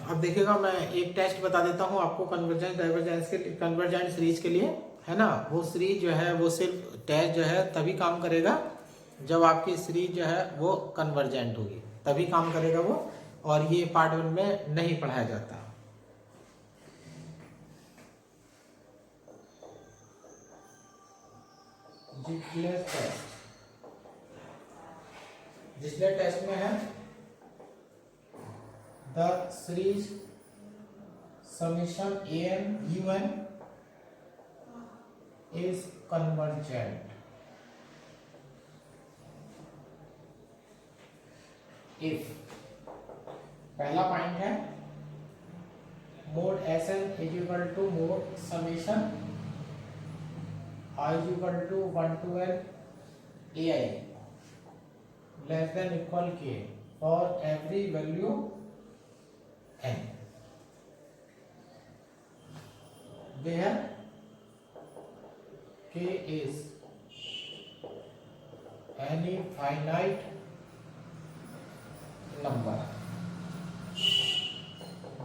अब देखिएगा मैं एक टेस्ट बता देता हूँ आपको कन्वर्जेंस डाइवर्जेंस के कन्वर्जेंट सीरीज के लिए, है ना। वो सीरीज जो है वो सिर्फ टेस्ट जो है तभी काम करेगा जब आपकी सीरीज जो है वो कन्वर्जेंट होगी, तभी काम करेगा वो, और ये पार्ट 1 में नहीं पढ़ाया जाता। डिरिचलेट टेस्ट, डिरिचलेट टेस्ट में है the series summation an un is convergent if पहला पॉइंट है mod Sn is equal to mod summation i is equal to 1 to n ai less than equal k for every value n where k is any finite number।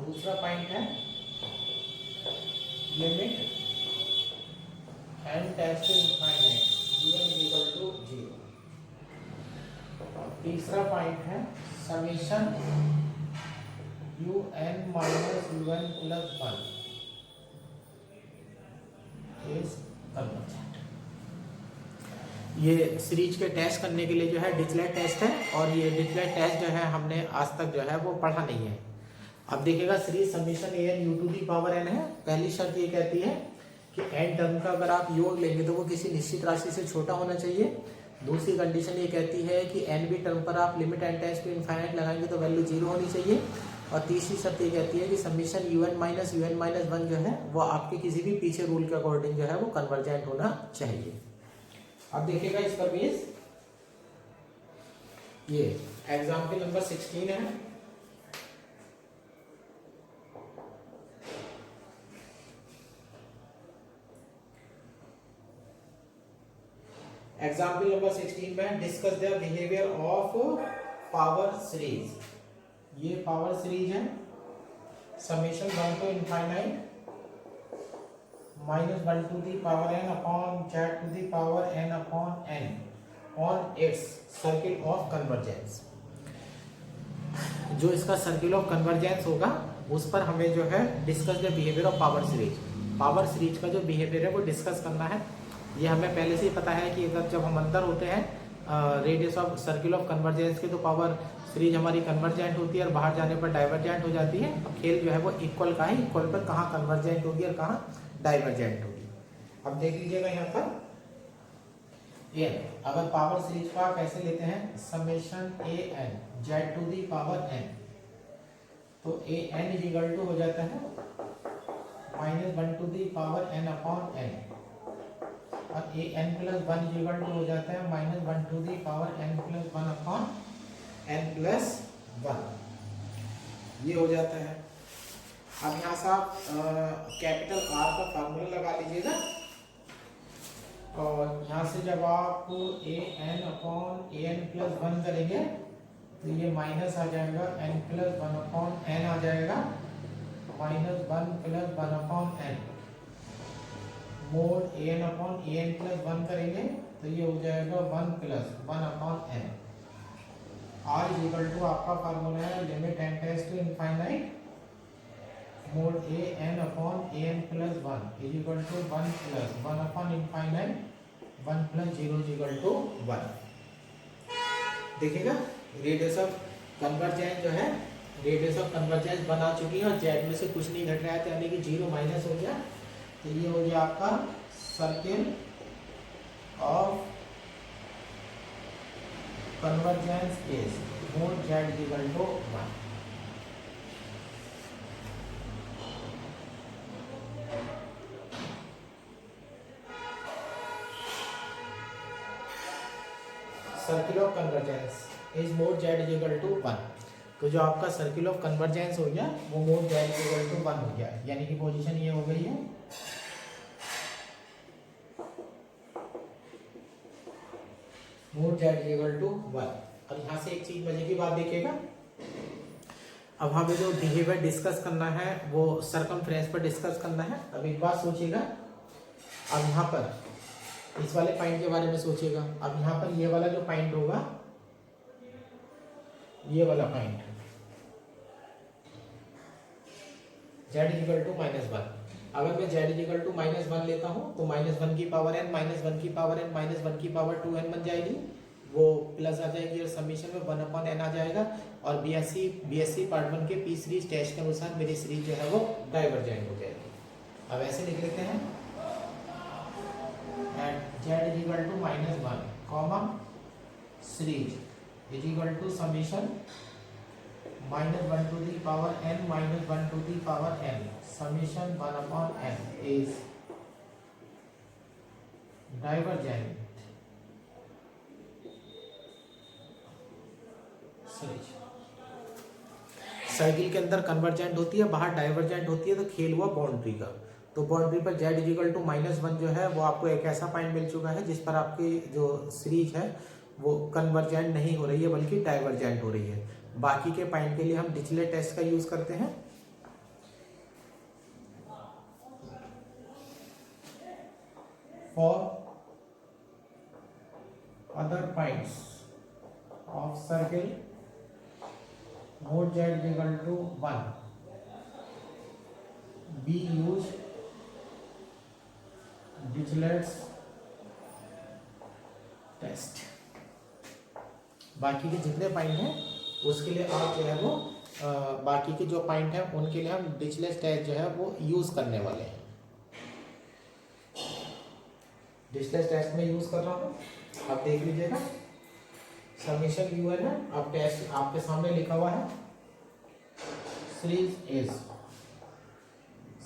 दूसरा point है limit n tends to infinite un is equal to 0। तीसरा point है summation un minus un plus 1 is convergent. ये series के test करने के लिए जो है डिरिचलेट टेस्ट है, और ये डिरिचलेट टेस्ट जो है हमने आज तक जो है वो पढ़ा नहीं है। अब देखिएगा series summation an u to the power n है। पहली शर्त ये कहती है कि n टर्म का अगर आप योग लेंगे तो वो किसी निश्चित राशि से छोटा होना चाहिए। दूसरी कंडीशन ये कहती है कि n भी टर्म पर आप limit n tends to infinite लगाएंगे तो वैल्यू 0 होनी चाहिए। और तीसरी शर्त ये कहती है कि समेशन un माइनस 1 जो है वो आपके किसी भी पीछे रूल के अकॉर्डिंग जो है वो कन्वर्जेंट होना चाहिए। अब देखिएगा इसका बेस ये एग्जाम्पल नंबर 16 है। एग्जाम्पल नंबर 16 में discuss the behaviour of power series. ये पावर सीरीज है summation 1 to infinite minus 1 to the power n upon z to the power n upon n on its circle of convergence. जो इसका circle of convergence होगा उस पर हमें जो है discuss the behaviour of power series, power series का जो बिहेवियर है वो डिस्कस करना है। ये हमें पहले से ही पता है कि अगर जब हम अंदर होते हैं radius of circle of convergence के तो पावर सीरीज हमारी कन्वर्जेंट होती है और बाहर जाने पर डाइवर्जेंट हो जाती है। खेल जो है वो इक्वल का है, इक्वल पर कहाँ कन्वर्जेंट होगी और कहाँ डाइवर्जेंट होगी। अब देख लीजिएगा यहाँ पर n, अगर पावर सीरीज का कैसे लेते हैं summation an z to the power n, तो an इज इक्वल टू हो जाता है minus 1 to the power n upon n, और an plus 1 is equal to हो जाता है minus 1 to the power n plus 1 upon n plus 1। ये हो जाता है। अब यहाँ से आप कैपिटल R का फार्मूला लगा लीजिएगा, और यहाँ से जब आप an अपॉन an प्लस 1 करेंगे तो ये माइनस आ जाएगा n प्लस 1 अपॉन n आ जाएगा minus 1 plus 1 upon n। Mod an upon an plus 1 करेंगे तो ये हो जाएगा 1 plus 1 upon n। r is equal to आपका फार्मूला है limit n tends to infinite mod an upon an plus 1 is equal to 1 plus 1 upon infinite 1 plus 0 is equal to 1। देखिएगा radius of convergence जो है, radius of convergence बना चुकी है और z में से कुछ नहीं घट रहा है, तो यानी कि 0 माइनस हो गया। तो ये हो गया आपका circle of convergence is mod z is equal to 1। Circle of convergence is mod z is equal to 1। तो जो आपका सर्किल ऑफ कन्वर्जेंस हो गया वो mod z is equal to 1 हो गया, यानी कि पोजीशन ये हो गई है mod z is equal to 1। अब यहाँ से एक चीज मजे की बात देखिएगा, अब हमें जो बिहेवियर डिस्कस करना है वो सरकमफ्रेंस पर डिस्कस करना है। अब एक बात सोचिएगा, अब यहाँ पर इस वाले पॉइंट के बारे में सोचिएगा। अब यहाँ पर ये वाला जो पॉइंट होगा, ये वाला पॉइंट z इक्वल टू -1, अगर मैं z इक्वल टू -1 लेता हूँ तो -1 की पावर n, -1 की पावर n, -1 की पावर 2n बन जाएगी, वो प्लस आ जाएगी और समीशन में 1/n आ जाएगा। और बीएससी पार्ट 1 के पी सीरीज टेस्ट के अनुसार मेरी सीरीज जो है वो डाइवर्जेंट हो जाएगी। अब ऐसे लिख लेते हैं, at z equal to -1 comma series is equal to summation -1 to the power n -1 to the power n summation 1/n is divergent cycle के अंदर कन्वर्जेंट होती है, बाहर डाइवर्जेंट होती है, तो खेल हुआ बाउंड्री का। तो बाउंड्री पर z इक्वल टू -1 जो है वो आपको एक ऐसा पॉइंट मिल चुका है जिस पर आपकी जो सीरीज है वो कन्वर्जेंट नहीं हो रही है बल्कि डाइवर्जेंट हो रही है। बाकी के पॉइंट के लिए हम डिरिचलेट टेस्ट का यूज करते हैं। For other points of circle mod z equal to 1 be use Dirichlet's test. बाकी के जितने पॉइंट हैं उसके लिए आप जो है वो बाकी के जो पॉइंट हैं उनके लिए हम डिरिचलेट टेस्ट जो है वो यूज करने वाले हैं। डिरिचलेट टेस्ट में यूज कर रहा हूँ, आप देख लीजिएगा। समीशन यूएन है, अब टेस्ट आपके सामने लिखा हुआ है, series is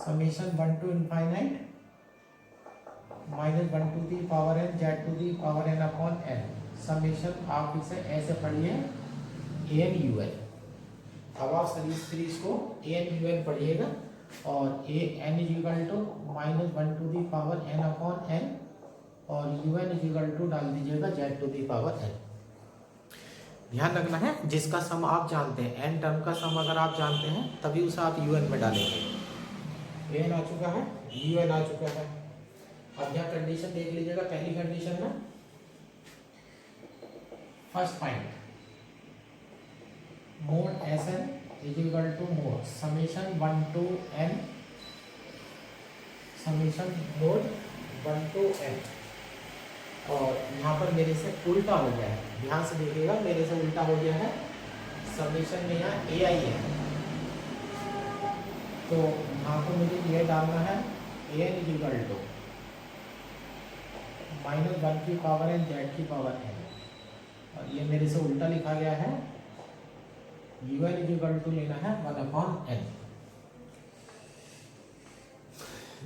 summation 1 to infinite -1 to the power n z to the power n upon n summation आप इसे ऐसे पढ़िए an un। अब आप सीरीज को an un पढ़िएगा और n equal to -1 to the power n upon n और un इक्वल टू डाल दीजिएगा z to the power n। ध्यान रखना है, जिसका सम आप जानते हैं, n टर्म का सम अगर आप जानते हैं तभी उसे आप un में डालेंगे। an आ चुका है, un आ चुका है। अब यहाँ कंडीशन देख लीजिएगा। पहली कंडीशन में first point mod Sn is equal to mod summation 1 to n summation mod 1 to n, और यहाँ पर मेरे से उल्टा हो गया है, ध्यान से देखिएगा, मेरे से उल्टा हो गया है। समीशन में यहाँ ए आई है तो यहाँ पर मुझे ये डालना है एन इज इक्वल टू -1 की पावर n z की पावर n, और ये मेरे से उल्टा लिखा गया है, un इज इक्वल टू लेना है 1/n।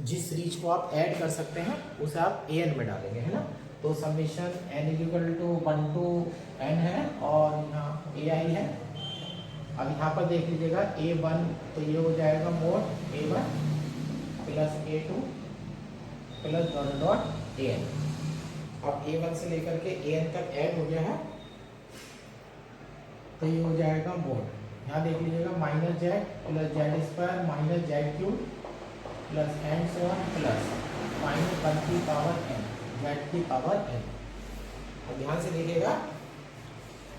जिस सीरीज को आप ऐड कर सकते हैं उसे आप an में डालेंगे, है ना। तो summation n is equal to 1 to n है और यहाँ ए आई है। अब यहाँ पर देख लीजिएगा a1 तो ये हो जाएगा mode a1 plus a2 plus an। अब a1 से लेकर के an तक ऐड हो गया है तो ये हो जाएगा मोड। यहाँ देख लीजिएगा -z plus z² minus z³ plus and से प्लस -1 की पावर n z की पावर n। और ध्यान से देखिएगा,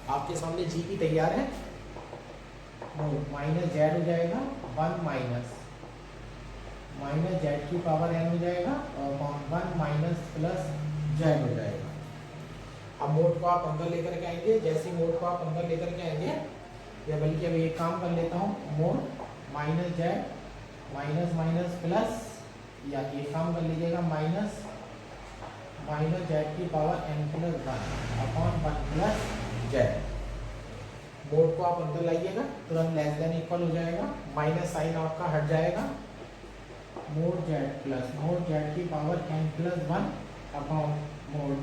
आपके सामने जी की तैयार है, माइनस z हो जाएगा 1 माइनस z की पावर n हो जाएगा और 1 माइनस प्लस z हो जाएगा। अब मोड को आप अंदर लेकर के आएंगे, जैसे मोड को आप अंदर लेकर के आएंगे, या बल्कि अब एक काम कर लेता हूँ, मोड -z माइनस प्लस, या एक काम कर लीजिएगा माइनस z की power n plus 1 upon 1 plus z। Mode को आप अंदर लाइएगा, तुरंत लेस देन इक्वल हो जाएगा, माइनस साइन आपका हट जाएगा, mode z plus mode z की power n plus 1 upon mod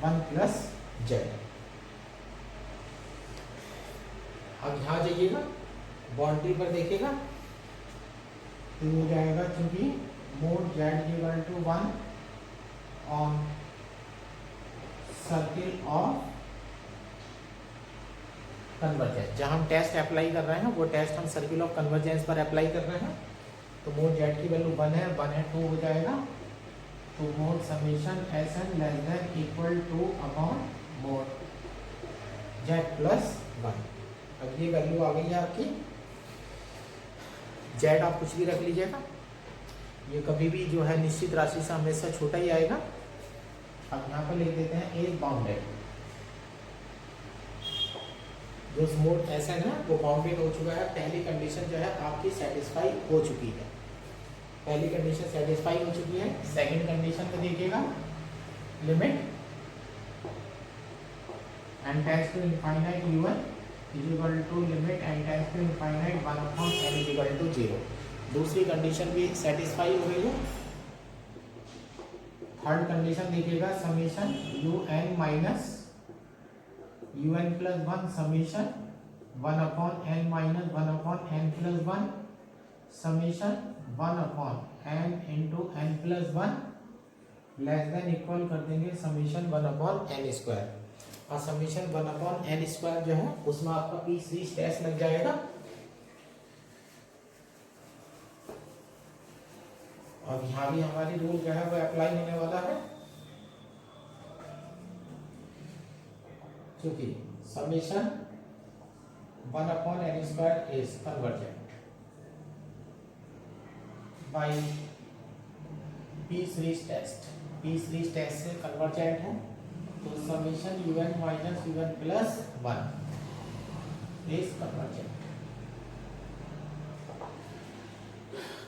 1 plus z। अब यहाँ जाइएगा, बाउंड्री पर देखिएगा तो हो जाएगा, क्योंकि mod z equal to 1 on circle of convergence. जहाँ हम टेस्ट अप्लाई कर रहे हैं वो टेस्ट हम सर्किल ऑफ कन्वर्जेंस पर अप्लाई कर रहे हैं। तो मोड जेड की वैल्यू 1 है 2 हो जाएगा। तो mod summation S n less than equal to upon mod z plus 1। अब ये वैल्यू आ गई है आपकी। जेड आप कुछ भी रख लीजिएगा, ये कभी भी जो है निश्चित राशि से हमेशा छोटा ही आएगा। अब यहाँ पर लिख देते हैं इज बाउंडेड। जो मोड ऐसा है ना वो बाउंडेड हो चुका है। पहली कंडीशन जो है आपकी सेटिस्फाई हो चुकी है। पहली कंडीशन सेटिस्फाई हो चुकी है। सेकंड कंडीशन में देखिएगा limit n tends to infinite u1 is equal to limit n tends to infinite 1 upon n is equal to 0। दूसरी कंडीशन भी सेटिस्फाई हो गई है। थर्ड कंडीशन देखिएगा summation un minus un plus 1 summation 1 upon n minus 1 upon n plus 1 summation 1 upon n into n plus 1 less than equal कर देंगे summation 1 upon n square. और summation 1 upon n square जो है उसमें आपका P series test लग जाएगा। और यहाँ भी हमारी रूल जो है वो अप्लाई होने वाला है, क्योंकि summation 1 upon n square is convergent by p series test. P series test से कन्वर्जेंट है तो summation un minus un plus 1 is convergent.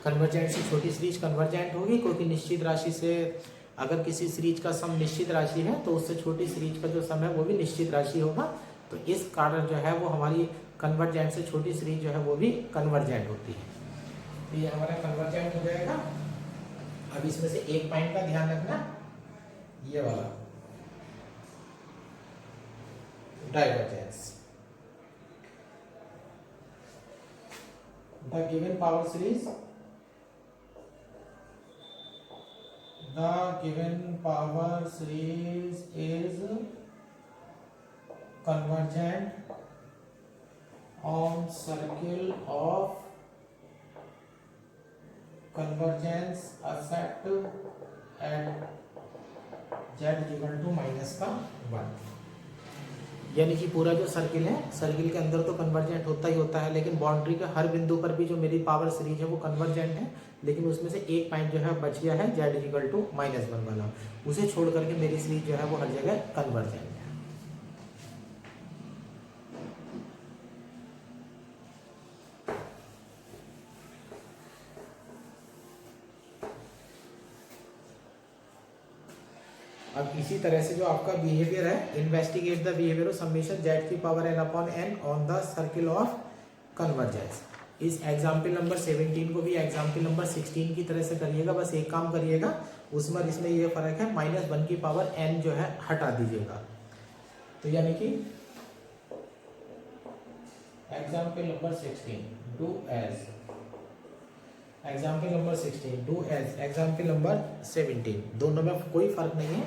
Convergent से छोटी सीरीज कन्वर्जेंट होगी, क्योंकि निश्चित राशि से अगर किसी सीरीज का सम निश्चित राशि है तो उससे छोटी सीरीज का जो सम है वो भी निश्चित राशि होगा। तो इस कारण जो है वो हमारी कन्वर्जेंट से छोटी सीरीज जो है वो भी कन्वर्जेंट होती है। तो ये हमारा कन्वर्जेंट हो जाएगा। अब इसमें से एक पॉइंट का ध्यान रखना, ये वाला divergence. The given power series is convergent on circle of convergence accept at z equal to -1। यानी कि पूरा जो सर्किल है, सर्किल के अंदर तो कन्वर्जेंट होता ही होता है, लेकिन बाउंड्री के हर बिंदु पर भी जो मेरी पावर सीरीज है वो कन्वर्जेंट है। लेकिन उसमें से एक पॉइंट जो है बच गया है z इक्वल टू -1 वाला, उसे छोड़ करके मेरी सीरीज जो है वो हर जगह कन्वर्जेंट है। अब इसी तरह से जो आपका बिहेवियर है, investigate the behaviour of summation z की power n upon n on the circle of convergence. इस एग्जाम्पल नंबर 17 को भी एग्जाम्पल नंबर 16 की तरह से करिएगा। बस एक काम करिएगा, उसमें इसमें ये फर्क है -1 की पावर n जो है हटा दीजिएगा। तो यानी कि example number 16 do as example number 16 do as example number 17, दोनों में कोई फर्क नहीं है।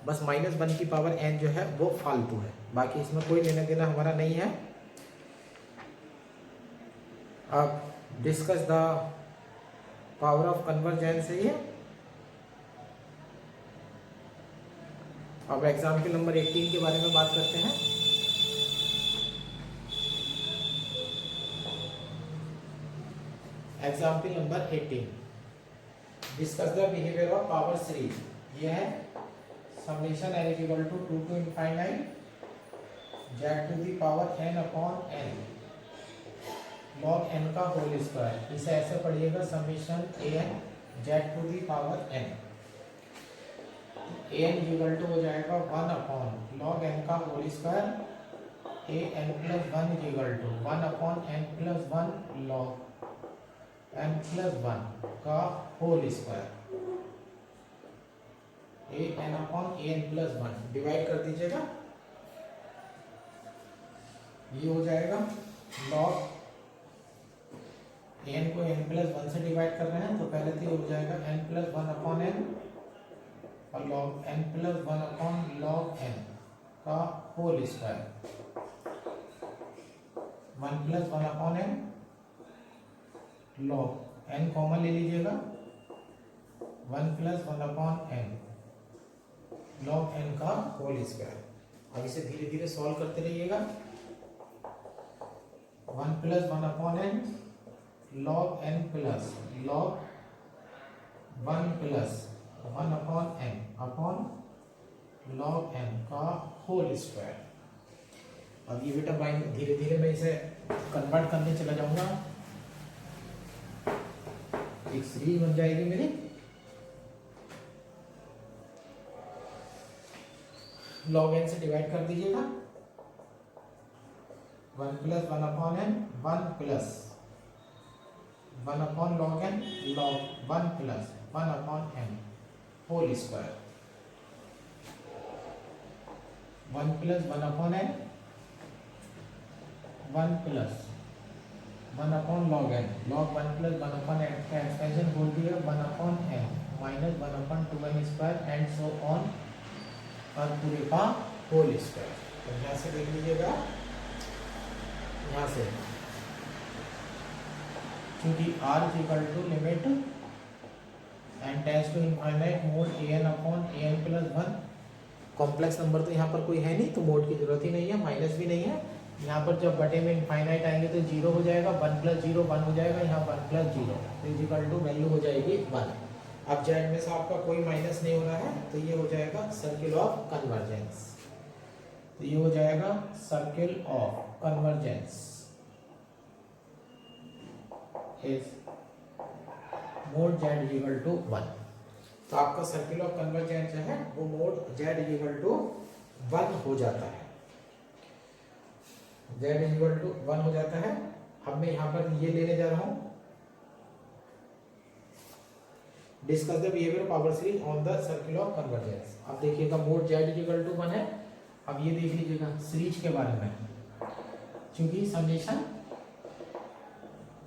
बस -1 की पावर n जो है वो फालतू है, बाकी इसमें कोई लेना देना हमारा नहीं है। अब discuss the power of convergence है ये। अब एग्जाम्पल नंबर 18 के बारे में बात करते हैं। Example number 18, discuss the behaviour of power series. ये है summation n equal to 2 to infinite z to the power n upon n log n का होल स्क्वायर। इसे ऐसे पढ़िएगा summation an z to the power n। an equal to हो जाएगा 1 upon log n का whole square an plus 1 equal to 1 upon n plus 1 log n plus 1 का whole square an upon an plus 1 divide कर दीजिएगा। ये हो जाएगा log n को n प्लस 1 से डिवाइड कर रहे हैं, तो पहले तो हो जाएगा n प्लस 1 अपॉन n और log n plus 1 upon log n का whole square 1 plus 1 upon n log n common ले लीजिएगा 1 plus 1 upon n log n का होल स्क्वायर। अब इसे धीरे धीरे सॉल्व करते रहिएगा। 1 plus 1 upon n log n plus log 1 plus 1 upon n upon log n का होल स्क्वायर। अब ये बेटा बाई धीरे धीरे मैं इसे कन्वर्ट करने चला जाऊंगा। एक सीरीज बन जाएगी मेरी। लॉग एन से डिवाइड कर दीजिएगा 1 plus 1 upon N 1 plus 1 upon log n log 1 plus 1 upon n whole square. 1 plus 1 upon N 1 plus 1 upon log n log 1 plus 1 upon n का एक्सपेंशन बोल दिया 1 अपॉन एन minus 1 upon 2n square and so on और पूरे का whole square. तो यहाँ से देख लीजिएगा, यहाँ से क्योंकि r is equal to limit N tends to infinite mod an upon an plus 1। Complex number तो यहाँ पर कोई है नहीं तो मोड की जरूरत ही नहीं है, माइनस भी नहीं है। यहाँ पर जब बटे में इनफाइनाइट आएंगे तो 0 हो जाएगा, 1 प्लस 0 1 हो जाएगा, यहाँ 1 प्लस 0 तो इज इक्वल टू वैल्यू हो जाएगी 1। अब जेड में से आपका कोई माइनस नहीं हो रहा है तो ये हो जाएगा सर्किल ऑफ कन्वर्जेंस। तो ये हो जाएगा circle of convergence is mod z is equal to 1। तो आपका सर्किल ऑफ कन्वर्जेंस जो है वो mod z is equal to 1 हो जाता है। जेड इज इक्वल टू 1 हो जाता है। अब मैं यहाँ पर ये लेने जा रहा हूँ discuss the behaviour of power series on the circle of convergence. अब देखिएगा mod z is equal to 1 है। अब ये देख लीजिएगा सीरीज के बारे में, क्योंकि summation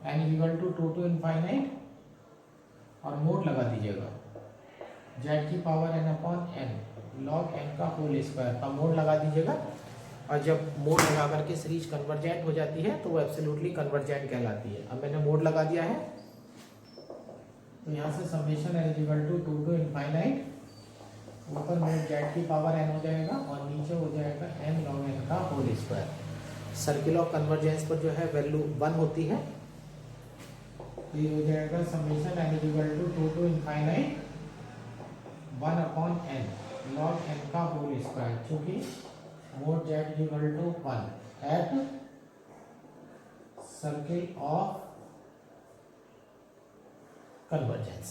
n is equal to 2 to infinite और मोड लगा दीजिएगा जेड की power n upon n log n का होल स्क्वायर का मोड लगा दीजिएगा। और जब मोड लगा करके सीरीज कन्वर्जेंट हो जाती है तो वो एब्सोल्युटली कन्वर्जेंट कहलाती है। अब मैंने मोड लगा दिया है तो यहाँ से summation n is equal to 2 to infinite ऊपर मोड जेड की पावर एन हो जाएगा और नीचे हो जाएगा एन लॉग एन का whole square. Circle of convergence पर जो है वैल्यू 1 होती है। ये हो जाएगा summation n is equal to 2 to infinite 1 upon n log n का होल स्क्वायर, क्योंकि mod z is equal to 1 at circle of convergence.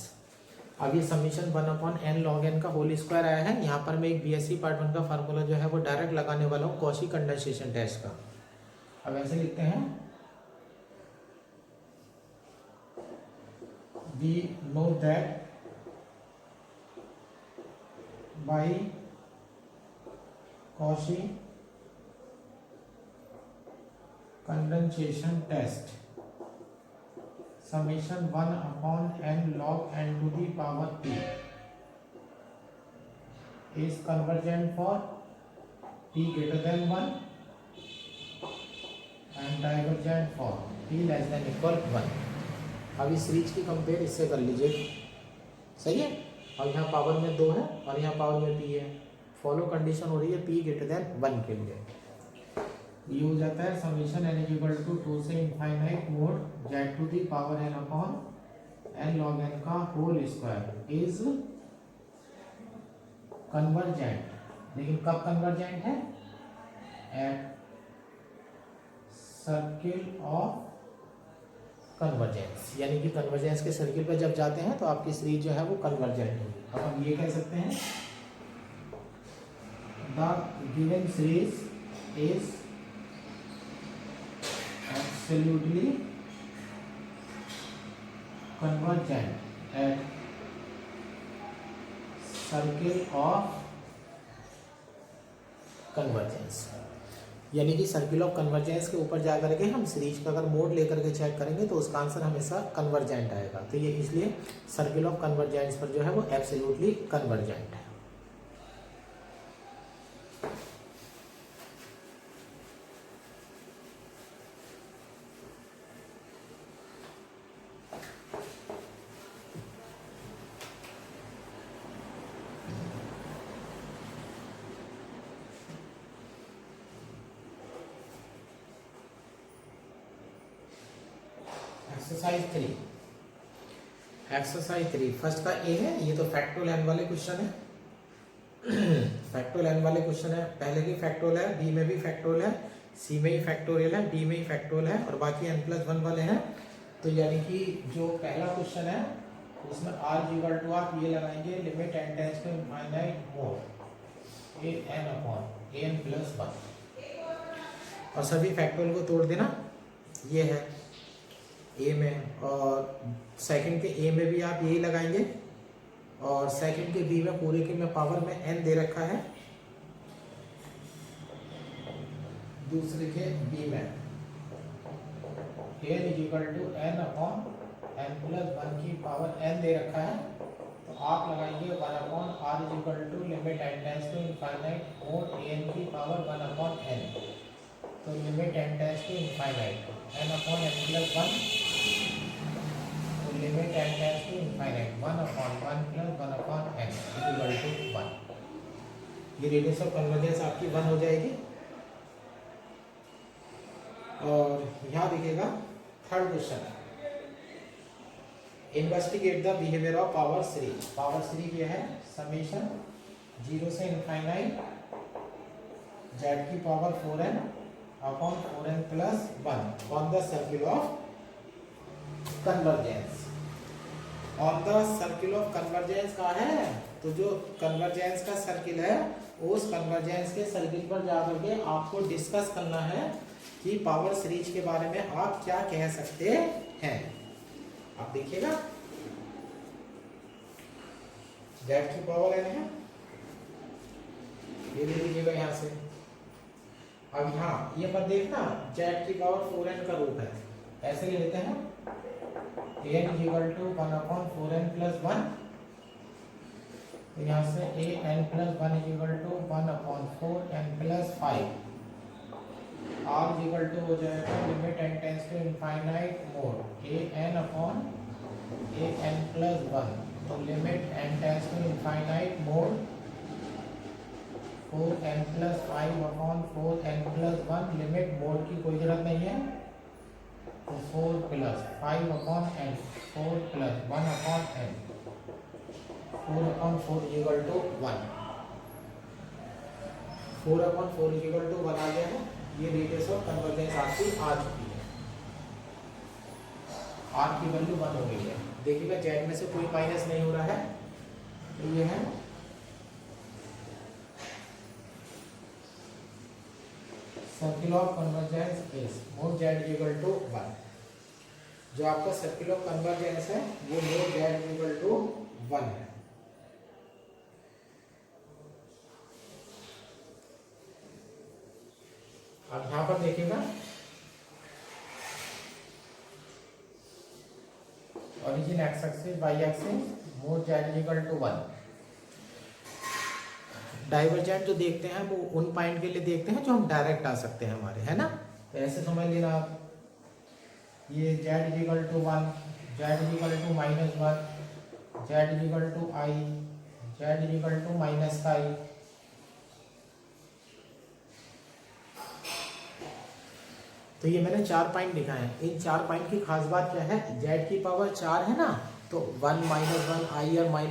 अब ये summation 1 upon n log n का होल स्क्वायर आया है। यहाँ पर मैं एक बीएससी पार्ट 1 का फार्मूला जो है वो डायरेक्ट लगाने वाला हूँ कॉची कंडेंसेशन टेस्ट का। अब ऐसे लिखते हैं we know that by Cauchy condensation test summation 1 upon n log n to the power p is convergent for p greater than 1 and divergent for p less than equal 1। अब इस series की compare इससे कर लीजिए, सही है। और यहाँ पावर में 2 है और यहाँ पावर में p है। फॉलो कंडीशन हो रही है p greater than 1 के लिए। ये हो जाता है summation n is equal to 2 से infinite mod z to the power n upon n log n का होल स्क्वायर इज कन्वर्जेंट। लेकिन कब कन्वर्जेंट है? एट सर्किल ऑफ कन्वर्जेंस, यानी कि कन्वर्जेंस के सर्किल पर जब जाते हैं तो आपकी सीरीज जो है वो कन्वर्जेंट होगी। अब हम ये कह सकते हैं the given series is absolutely convergent at circle of convergence। यानी कि सर्किल ऑफ कन्वर्जेंस के ऊपर जाकर के हम सीरीज का अगर मोड लेकर के चेक करेंगे तो उसका आंसर हमेशा कन्वर्जेंट आएगा। तो ये इसलिए सर्किल ऑफ कन्वर्जेंस पर जो है वो एब्सोल्युटली कन्वर्जेंट है। एक्सरसाइज 3 फर्स्ट का ए है, ये तो फैक्टोरियल एन वाले क्वेश्चन है। फैक्टोरियल एन वाले क्वेश्चन है, पहले भी फैक्टोरियल है, बी में भी फैक्टोरियल है, सी में ही फैक्टोरियल है, डी में ही फैक्टोरियल है और बाकी n+1 वाले हैं। तो यानी कि जो पहला क्वेश्चन है उसमें r इक्वल टू आप ये लगाएंगे limit n tends to infinite mod a n upon a n+1 और सभी फैक्टोरियल को तोड़ देना। ये है a में और सेकंड के a में भी आप यही लगाएंगे और सेकंड के b में पूरे के में पावर में n दे रखा है, दूसरे के b में n equal to n upon n+1 की पावर n दे रखा है। तो आप लगाएंगे 1 upon r equal to limit n tends to infinite mod an की पावर 1 अपॉन n। तो limit n tends to infinite n upon n+1, तो limit n tends to infinite 1 upon 1 plus 1 upon n equal to 1। ये radius of convergence आपकी 1 हो जाएगी। और यहाँ देखिएगा third question, investigate the behaviour of power series. Power series ये है समेशन 0 से इनफाइनाइट z की power 4n upon 4n plus 1 on the circle of convergence. On the circle of convergence का है, तो जो कन्वर्जेंस का सर्किल है उस कन्वर्जेंस के सर्किल पर जाकर के आपको डिस्कस करना है कि पावर सीरीज के बारे में आप क्या कह सकते हैं। आप देखिएगा z की पावर n है, ये ले लीजिएगा यहाँ से। अब यहाँ ये मत देखना z की पावर 4n का रूप है, ऐसे ले लेते हैं n equal to 1 upon 4n plus 1। तो यहाँ से an+1 equal to 1 upon 4n plus 5। r equal to हो जाएगा limit n tends to infinite mod a n upon a n+1। तो limit n tends to infinite mod 4n plus 5 upon 4n+1। Limit mod की कोई जरूरत नहीं है, तो 4 plus 5 upon n 4 plus 1 upon n 4 upon 4 equal to 1। 4 upon 4 equal to 1 आ गया है। ये रेडियस ऑफ कन्वर्जेंस आपकी आ चुकी है, r की वैल्यू 1 हो गई है। देखिएगा z में से कोई माइनस नहीं हो रहा है, तो ये है circle of convergence is mod z equal to 1। जो आपका सर्किल ऑफ कन्वर्जेंस है वो मोड z इक्वल टू 1 है। अब यहां पर देखिएगा origin x axis y axis mod z equal to 1। Divergent जो देखते हैं वो उन पॉइंट के लिए देखते हैं जो हम डायरेक्ट आ सकते हैं हमारे, है ना। तो ऐसे समझ लेना आप, ये z equal to 1, z equal to -1, z equal to i, z equal to -i। तो ये मैंने 4 पॉइंट लिखा है। इन 4 पॉइंट की खास बात क्या है, z की पावर 4 है ना, तो 1 -1 i और -i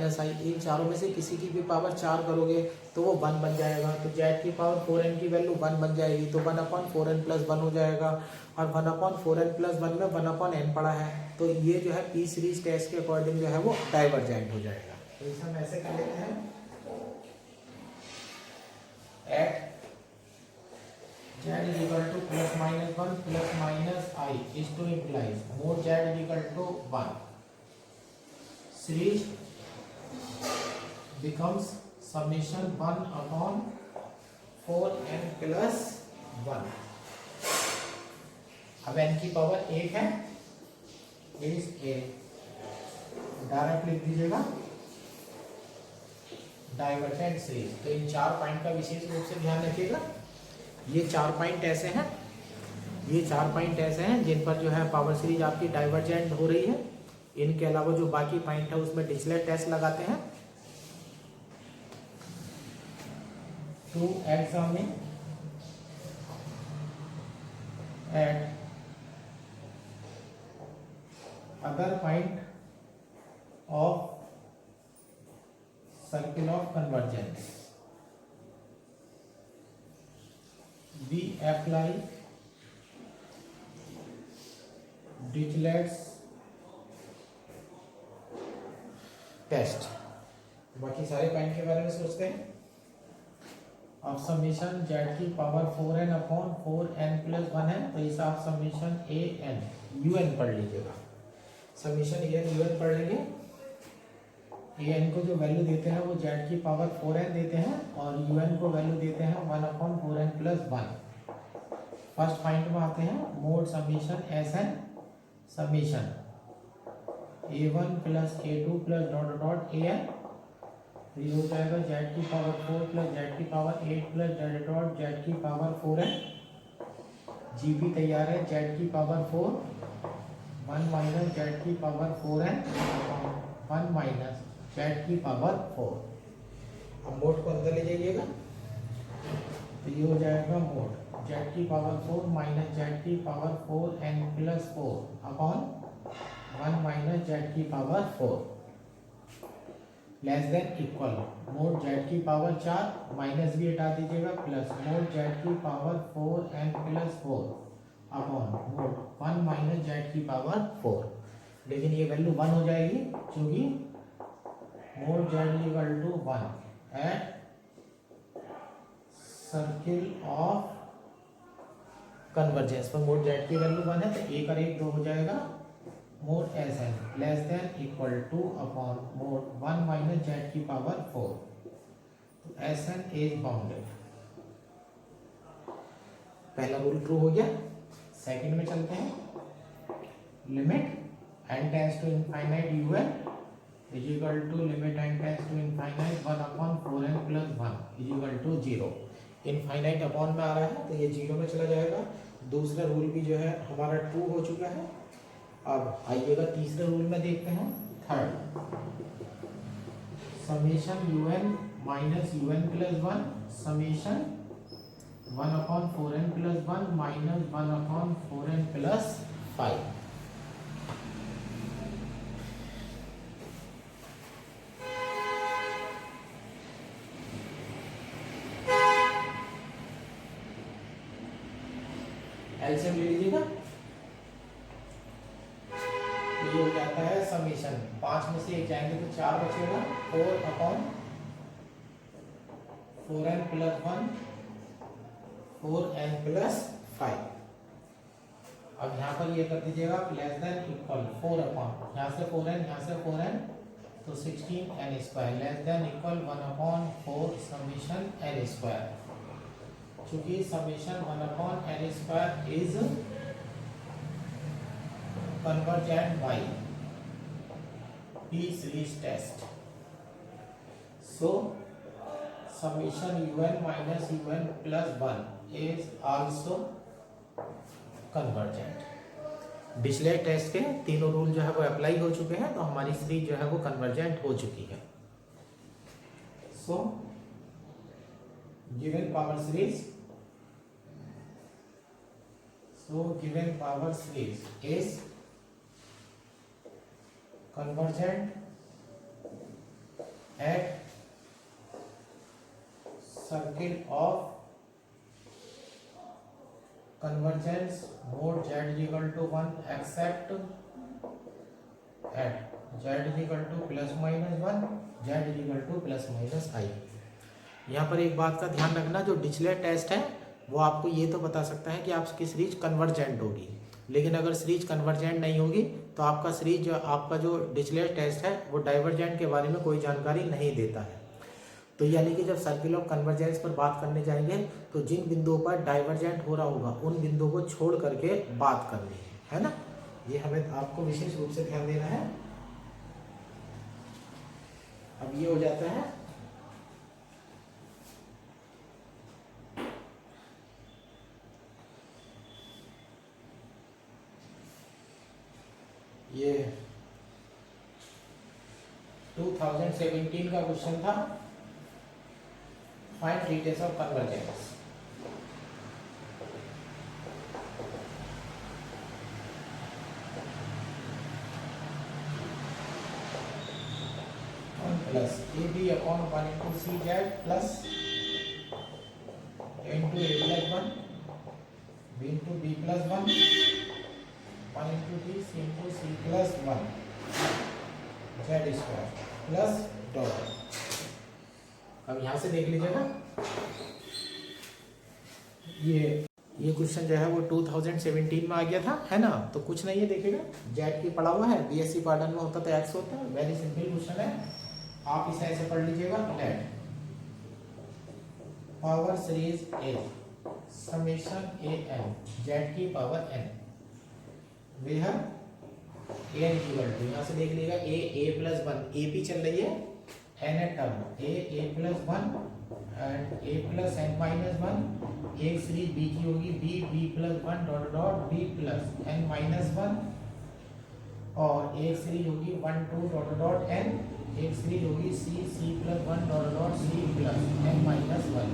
इन चारों में से किसी की भी पावर 4 करोगे तो वो 1 बन जाएगा। तो z की पावर 4n की वैल्यू 1 बन जाएगी, तो 1 अपॉन 4n प्लस 1 हो जाएगा। और 1 अपॉन 4n प्लस 1 में 1 अपॉन n पड़ा है, तो ये जो है पी सीरीज टेस्ट के अकॉर्डिंग जो है वो डाइवर्जेंट हो जाएगा। तो इसे हम ऐसे कर लेते हैं, at z equal to +-1 +-i is to implies mod z equal to 1। Series becomes summation 1 upon 4n plus 1। अब n की पावर 1 है, इज a डायरेक्ट लिख दीजिएगा डाइवर्जेंट सीरीज। तो इन 4 पॉइंट का विशेष रूप से ध्यान रखिएगा। ये 4 पॉइंट ऐसे हैं, ये 4 पॉइंट ऐसे हैं जिन पर जो है पावर सीरीज आपकी डाइवर्जेंट हो रही है। इनके अलावा जो बाकी पॉइंट है उसमें डिरिचलेट टेस्ट लगाते हैं। To examine at other point of circle of convergence we apply Dirichlet's test. बाकी सारे पॉइंट के बारे में सोचते हैं। अब समीशन जेड की power 4n upon 4n plus 1 है, तो इस आप summation a n u n पढ़ लीजिएगा। Summation a n u n पढ़ लेंगे। ए एन को जो वैल्यू देते हैं वो जेड की पावर 4n देते हैं और यू एन को वैल्यू देते हैं 1 upon 4n plus 1। First point में आते हैं mod summation S n summation a1 plus a2 plus dot dot a n, तो ये हो जाएगा जेड की पावर 4 प्लस जेड की power 8 plus z dot z की पावर 4n। जी भी तैयार है, जेड की पावर 4 1 माइनस जेड की पावर 4n 1 माइनस जेड की पावर 4। अब मोड को अंदर ले जाइएगा, तो ये हो जाएगा मोड जेड की पावर 4 माइनस जेड की power 4n plus 4 upon 1 minus Z की power 4 less than equal mod Z की पावर 4 माइनस भी हटा दीजिएगा प्लस मोड जेड की power 4n plus 4 upon mod 1 minus Z की पावर 4। लेकिन ये वैल्यू 1 हो जाएगी क्योंकि mod Z equal to 1 at circle of convergence पर मोड जेड की वैल्यू 1 है, तो 1 और 1 2 हो जाएगा। Mod s n less than equal to upon mod 1 minus Z की पावर 4, तो एस एन इज बाउंडेड। पहला रूल ट्रू हो गया। सेकंड में चलते हैं। Limit n tends to infinite u n is equal to limit n tends to infinite 1 upon 4n plus 1 is equal to 0। Infinite upon में आ रहा है तो ये 0 में चला जाएगा। दूसरा रूल भी जो है हमारा ट्रू हो चुका है। अब आइएगा तीसरे रूल में देखते हैं। Third summation u n minus u n plus 1 summation 1 upon 4n plus 1 minus 1 upon 4n plus 5। LCM ले लीजिएगा, ये हो जाता है समीशन 5 में से 1 जाएंगे तो 4 बचेगा 4 upon 4n plus 1 4n plus 5। अब यहाँ पर ये कर दीजिएगा लेस देन इक्वल 4 अपॉन यहाँ से 4n यहाँ से 4n तो 16n square less than equal 1 upon 4 summation n square. चूंकि summation 1 upon n square is convergent by P series test, so summation un minus un plus 1 is also convergent। Dirichlet test के तीनों rule जो है वो apply हो चुके हैं, तो हमारी सीरीज जो है वो कन्वर्जेंट हो चुकी है। So given power series is convergent at circle of convergence mode z is equal to 1 except at z is equal to plus minus 1 z is equal to plus minus I। यहाँ पर एक बात का ध्यान रखना, जो डिरिचलेट टेस्ट है वो आपको ये तो बता सकता है कि आपकी सीरीज कन्वर्जेंट होगी, लेकिन अगर सीरीज कन्वर्जेंट नहीं होगी तो आपका सीरीज आपका जो डिरिचलेट टेस्ट है वो डाइवर्जेंट के बारे में कोई जानकारी नहीं देता है। तो यानी कि जब सर्किल ऑफ कन्वर्जेंस पर बात करने जाएंगे तो जिन बिंदुओं पर डाइवर्जेंट हो रहा होगा उन बिंदुओं को छोड़ करके बात करनी है ना। ये हमें आपको विशेष रूप से ध्यान देना है। अब ये हो जाता है ये 2017 का क्वेश्चन था, find details of convergence. Plus a b upon 1 into c z plus a into a plus 1 b into b plus 1 into d c into c plus 1 z square plus dot. अब यहाँ से देख लीजिएगा ये question जो है वो 2017 में आ गया था, है ना। तो कुछ नहीं है, देखिएगा जेड की पड़ा हुआ है, बीएससी पार्टन में होता तो एक्स होता है। वेरी सिंपल क्वेश्चन है, आप इसे ऐसे पढ़ लीजिएगा। Let power series a summation A N Z की power N where A N equal to, यहाँ से देख लीजिएगा ए प्लस 1 ए पी चल रही है, एन है term a plus 1 and a plus n minus 1। एक सीरीज बी की होगी b plus 1 dot dot b plus n minus 1 और एक सीरीज होगी 1 2 डॉट डॉट एन। एक सीरीज होगी c plus 1 dot dot c plus n minus 1।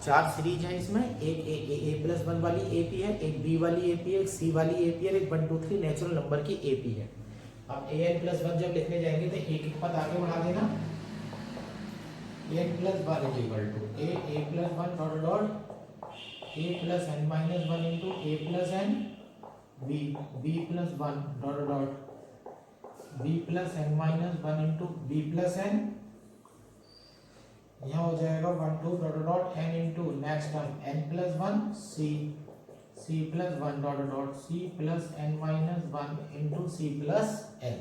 4 series है इसमें, एक ए प्लस 1 वाली ए पी है, एक बी वाली ए पी है, एक सी वाली ए पी है, एक 1 2 3 नेचुरल नंबर की ए पी है। अब ए एन प्लस 1 जब लिखने जाएंगे तो एक पद आगे बढ़ा देना, n plus 1 is equal to a plus 1 dot dot a plus n minus 1 into a plus N B plus 1 dot dot b plus n minus 1 into b plus n. यहाँ हो जाएगा 1 2 dot dot n into next term n plus 1 सी plus 1 dot dot c plus n minus 1 into c plus n.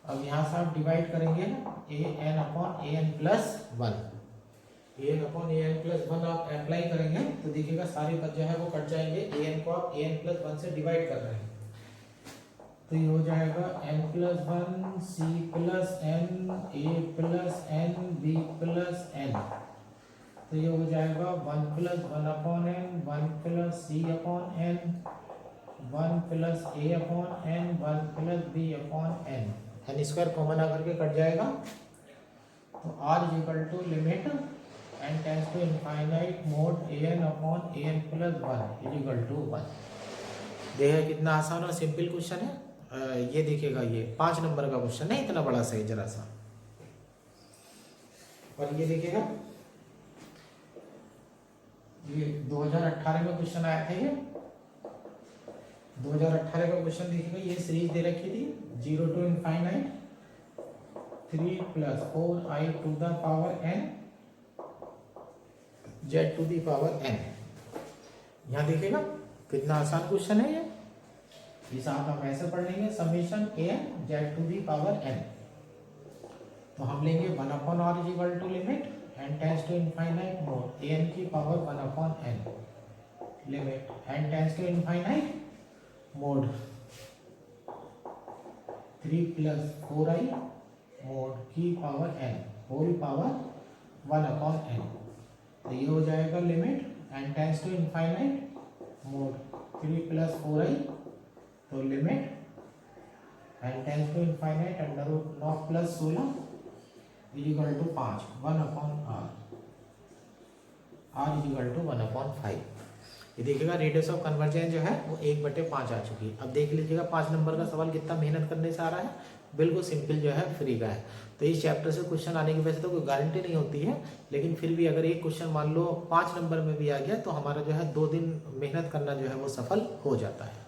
अब यहाँ से आप divide करेंगे ए N upon A N plus 1, A N upon A N plus 1 आप apply करेंगे तो देखिएगा सारे पद जो है वो कट जाएंगे। ए एन को आप ए एन प्लस 1 से डिवाइड कर रहे हैं तो ये हो जाएगा N plus 1 C plus N A plus N B plus N. तो ये हो जाएगा 1 plus 1 upon N 1 plus C upon N 1 plus A upon N 1 plus B upon N. N square common आकर के कट जाएगा तो R is equal to limit N tends to infinite mod A N upon A N plus 1 is equal to 1। देखिए कितना आसान और simple question है। ये देखिएगा ये 5 नंबर का क्वेश्चन है, इतना बड़ा सही जरा सा। और ये देखिएगा ये 2018 में क्वेश्चन आया था। ये 2018 का क्वेश्चन देखिएगा, ये सीरीज दे रखी थी 0 to infinite 3 plus 4i to the power n z to the power n। यहाँ देखिएगा कितना आसान क्वेश्चन है ये। इस आप ऐसे पढ़ लेंगे summation a z to the power n। तो हम लेंगे 1 upon r is equal to limit n tends to infinite mod n की power 1 upon n limit n tends to infinite mod 3 plus 4i mod की power n whole power 1 upon n। तो ये हो जाएगा limit n tends to infinite mod 3 plus 4i तो limit n tends to infinite under root 9 plus 16 is equal to 5 1 upon r is equal to 1 upon 5। ये देखिएगा radius of convergence जो है वो 1/5 आ चुकी है। अब देख लीजिएगा 5 नंबर का सवाल कितना मेहनत करने से आ रहा है, बिल्कुल सिंपल जो है फ्री का है। तो इस चैप्टर से क्वेश्चन आने की वैसे तो कोई गारंटी नहीं होती है, लेकिन फिर भी अगर एक क्वेश्चन मान लो 5 नंबर में भी आ गया तो हमारा जो है 2 दिन मेहनत करना जो है वो सफल हो जाता है।